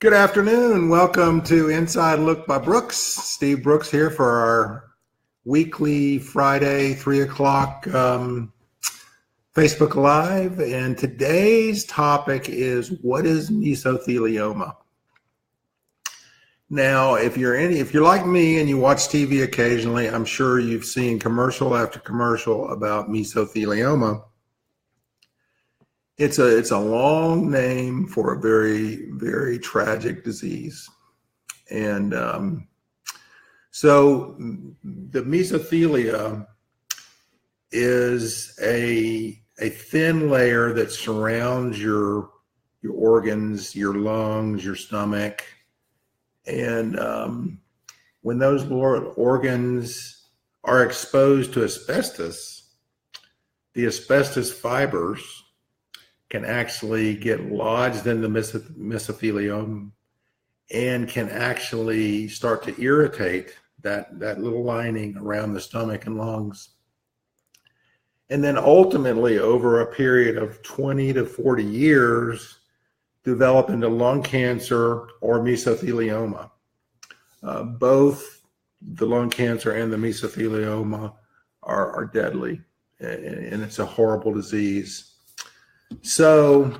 Good afternoon. Welcome to Inside Look by Brooks. Steve Brooks here for our weekly Friday 3 o'clock Facebook Live. And today's topic is, what is mesothelioma? Now, if you're like me and you watch TV occasionally, I'm sure you've seen commercial after commercial about mesothelioma. It's a long name for a very, very tragic disease. And so the mesothelia is a thin layer that surrounds your organs, your lungs, your stomach. And when those organs are exposed to asbestos, the asbestos fibers can actually get lodged in the mesothelium and can actually start to irritate that little lining around the stomach and lungs. And then ultimately, over a period of 20 to 40 years, develop into lung cancer or mesothelioma. Both the lung cancer and the mesothelioma are deadly, and it's a horrible disease. So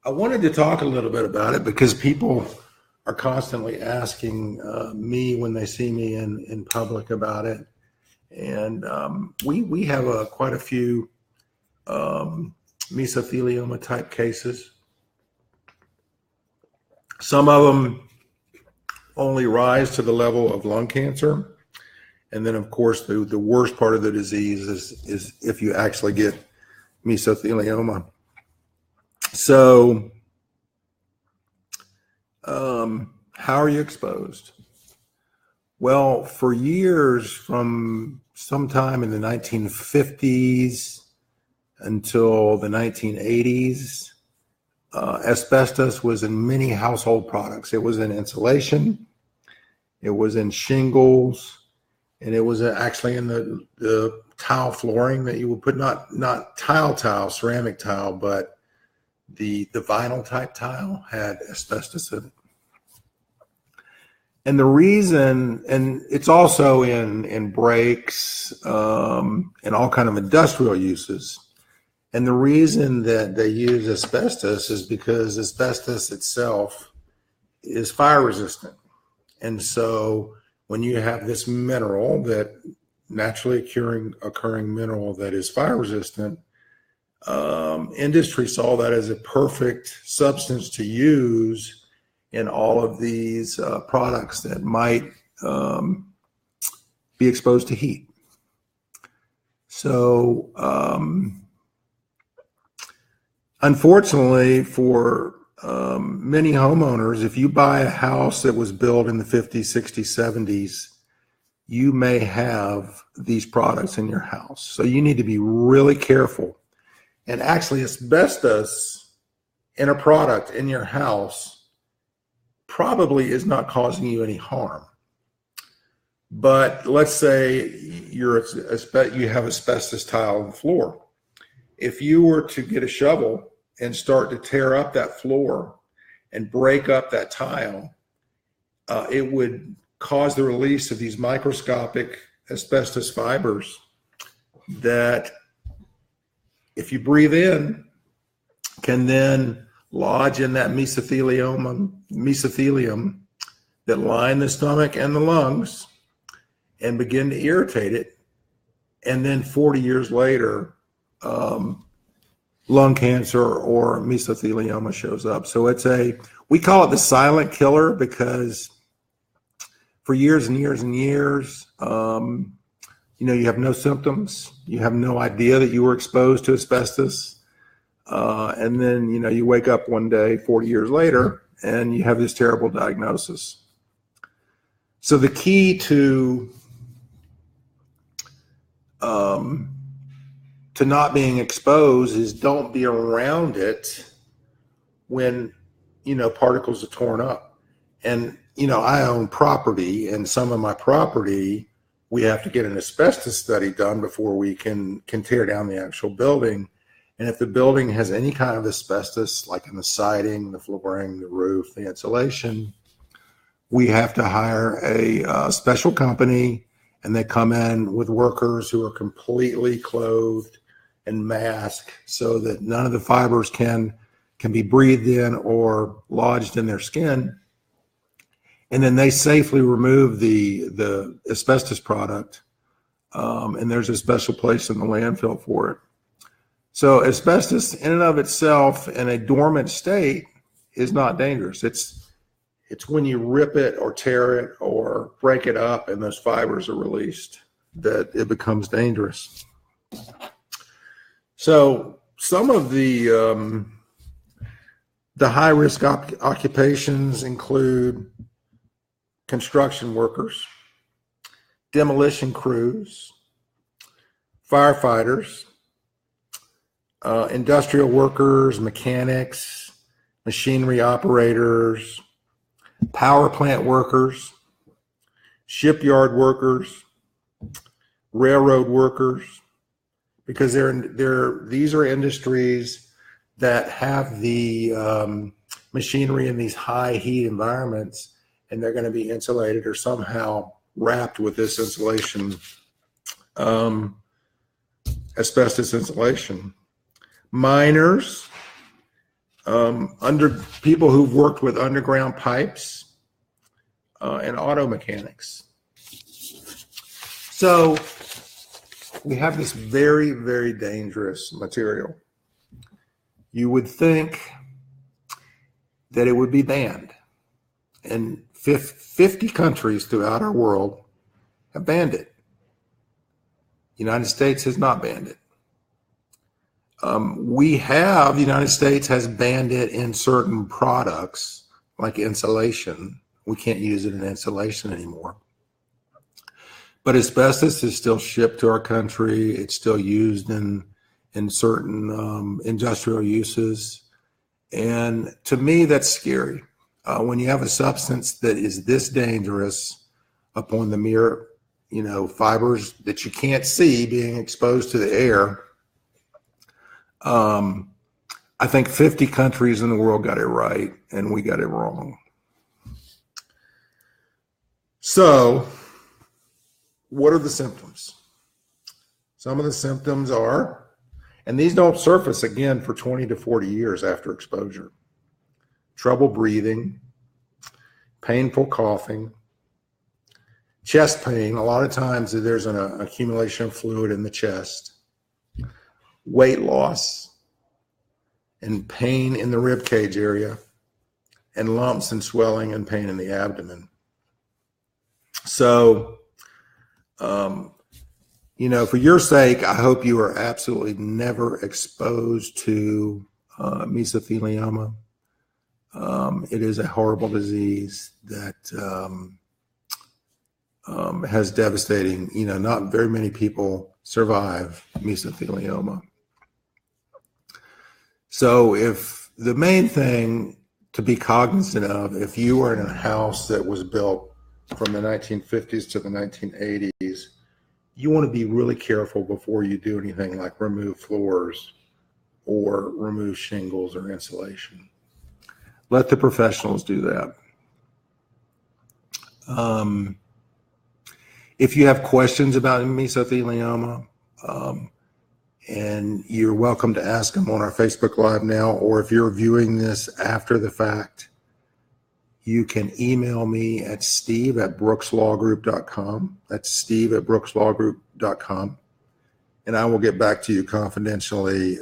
I wanted to talk a little bit about it because people are constantly asking me when they see me in public about it. And we have quite a few mesothelioma type cases. Some of them only rise to the level of lung cancer. And then, of course, the worst part of the disease is if you actually get mesothelioma. So, how are you exposed? Well, for years, from sometime in the 1950s until the 1980s, asbestos was in many household products. It was in insulation, it was in shingles, and it was actually in the tile flooring that you would put, not tile, ceramic tile, but the vinyl type tile had asbestos in it. And the reason, and it's also in brakes and all kind of industrial uses. And the reason that they use asbestos is because asbestos itself is fire resistant. And so when you have this mineral, that naturally occurring mineral that is fire resistant, industry saw that as a perfect substance to use in all of these products that might be exposed to heat. So unfortunately for many homeowners, if you buy a house that was built in the 50s, 60s, 70s, you may have these products in your house. So you need to be really careful. And actually, asbestos in a product in your house probably is not causing you any harm. But let's say you have asbestos tile on the floor. If you were to get a shovel and start to tear up that floor and break up that tile, it would cause the release of these microscopic asbestos fibers that, if you breathe in, can then lodge in that mesothelium that line the stomach and the lungs and begin to irritate it. And then 40 years later, lung cancer or mesothelioma shows up. So we call it the silent killer because for years and years and years, you have no symptoms. You have no idea that you were exposed to asbestos. And then, you wake up one day 40 years later and you have this terrible diagnosis. So the key to not being exposed is don't be around it when, particles are torn up. And, I own property, and some of my property, we have to get an asbestos study done before we can tear down the actual building. And if the building has any kind of asbestos, like in the siding, the flooring, the roof, the insulation, we have to hire a special company, and they come in with workers who are completely clothed and masked so that none of the fibers can be breathed in or lodged in their skin. And then they safely remove the asbestos product, and there's a special place in the landfill for it. So asbestos in and of itself in a dormant state is not dangerous. It's when you rip it or tear it or break it up and those fibers are released that it becomes dangerous. So some of the high-risk occupations include construction workers, demolition crews, firefighters, industrial workers, mechanics, machinery operators, power plant workers, shipyard workers, railroad workers, because these are industries that have the machinery in these high heat environments, and they're going to be insulated or somehow wrapped with this insulation, asbestos insulation. Miners, people who've worked with underground pipes, and auto mechanics. So we have this very, very dangerous material. You would think that it would be banned, and 50 countries throughout our world have banned it. The United States has not banned it. The United States has banned it in certain products like insulation. We can't use it in insulation anymore. But asbestos is still shipped to our country. It's still used in certain industrial uses. And to me, that's scary. When you have a substance that is this dangerous upon the mere, fibers that you can't see being exposed to the air, I think 50 countries in the world got it right, and we got it wrong. So, what are the symptoms? Some of the symptoms are, and these don't surface again for 20 to 40 years after exposure: trouble breathing, painful coughing, chest pain. A lot of times there's an accumulation of fluid in the chest, weight loss, and pain in the rib cage area, and lumps and swelling and pain in the abdomen. So, for your sake, I hope you are absolutely never exposed to mesothelioma. It is a horrible disease that has devastating, not very many people survive mesothelioma. So if the main thing to be cognizant of, if you are in a house that was built from the 1950s to the 1980s, you want to be really careful before you do anything like remove floors or remove shingles or insulation. Let the professionals do that. If you have questions about mesothelioma, and you're welcome to ask them on our Facebook Live now, or if you're viewing this after the fact, you can email me at steve@brookslawgroup.com. That's steve@brookslawgroup.com. And I will get back to you confidentially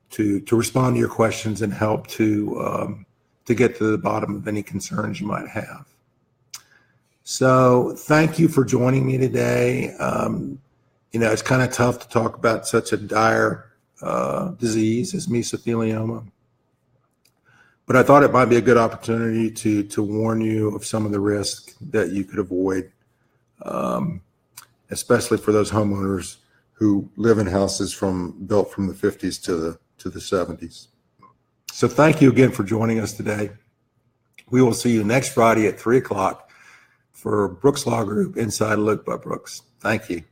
to respond to your questions and help to get to the bottom of any concerns you might have. So thank you for joining me today. It's kind of tough to talk about such a dire disease as mesothelioma, but I thought it might be a good opportunity to warn you of some of the risks that you could avoid, especially for those homeowners who live in houses built from the 50s to the 70s. So thank you again for joining us today. We will see you next Friday at 3 o'clock for Brooks Law Group Inside Look by Brooks. Thank you.